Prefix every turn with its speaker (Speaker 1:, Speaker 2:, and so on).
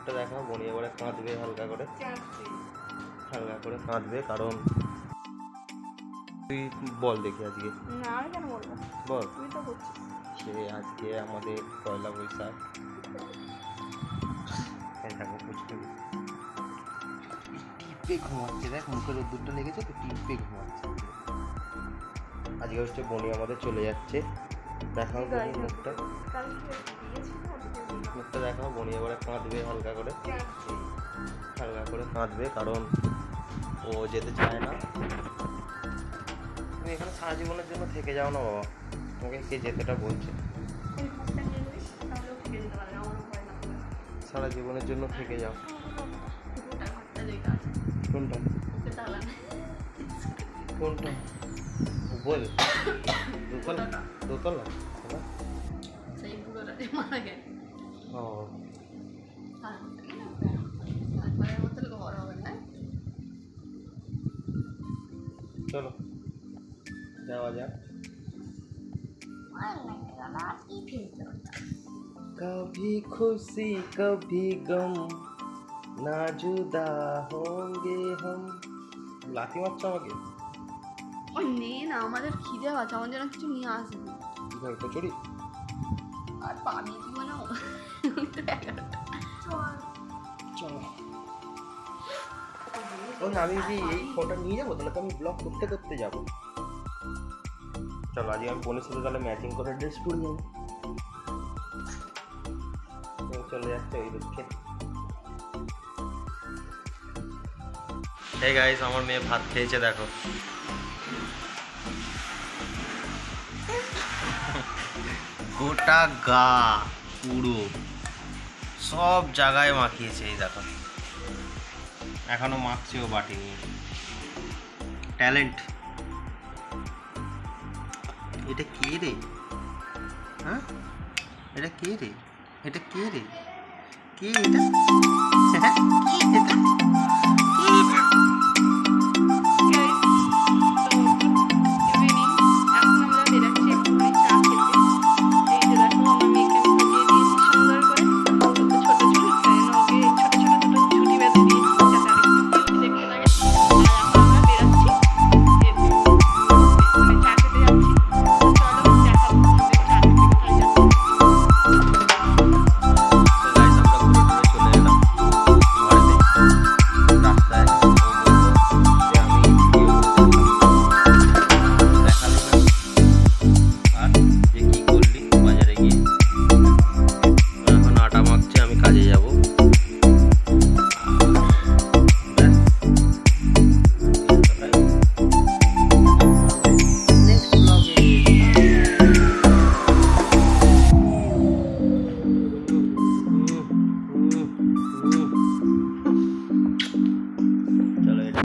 Speaker 1: মুখটা দেখাও। বনি এবারে কাঁদবে হালকা করে, হালকা করে কাঁদবে, কারণ তুই বল দেখি আজকে।
Speaker 2: না আমি কেন বলবো,
Speaker 1: বল।
Speaker 2: তুই তো করছিস।
Speaker 1: সে আজকে আমাদের পয়লা বৈশাখ। এই দেখো পুচকু টিপে ঘুমাচ্ছে, দেখ মুখের রোদ্দুরটা লেগেছে তো, টিপে ঘুমাচ্ছে। আজকে হচ্ছে বনি আমাদের চলে যাচ্ছে। দেখাও বনি মুখটা, মুখটা দেখাও। বনি এবারে কাঁদবে হালকা করে, হালকা করে কাঁদবে, কারণ ও যেতে চায় না। তুমি এখানে সারা জীবনের জন্য থেকে যাও না বাবা, তোমাকে কে যেতেটা বলছে? সারা জীবনের জন্য থেকে যাও। কোনটা কোনটা বল। দোতলা, দোতলা
Speaker 2: সেই পুরোটা মারা গেছে।
Speaker 1: ও চলো যাওয়া যাক। कभी खुशी कभी गम ना जुदा होंगे हम। লাথি মারছো আমাকে?
Speaker 2: ও নে না, আমাদের খিদে পাচ্ছে, আমার জন্য কিছু নিয়ে আসবি।
Speaker 1: ভাই কচুরি
Speaker 2: আর পাবি দিব না।
Speaker 1: চলো। ওই আমি যদি এই ফোনটা নিয়ে যাবো তাহলে তো আমি ব্লগ করতে করতে যাবো। চলো আজকে আমি বোনের সাথে তাহলে ম্যাচিং করে ড্রেস পরে যাবো। চলে যাচ্ছে ওই দুঃখে। এই গাইস, আমার মেয়ে ভাত খেয়েছে দেখো। গোটা গা পুরো সব জায়গায় মাখিয়েছে, এই দেখো এখনো মাখছেও বাটি নিয়ে। ট্যালেন্ট। এটা কে রে? হ্যাঁ এটা কে রে? এটা কে রে? কে এটা? কে এটা?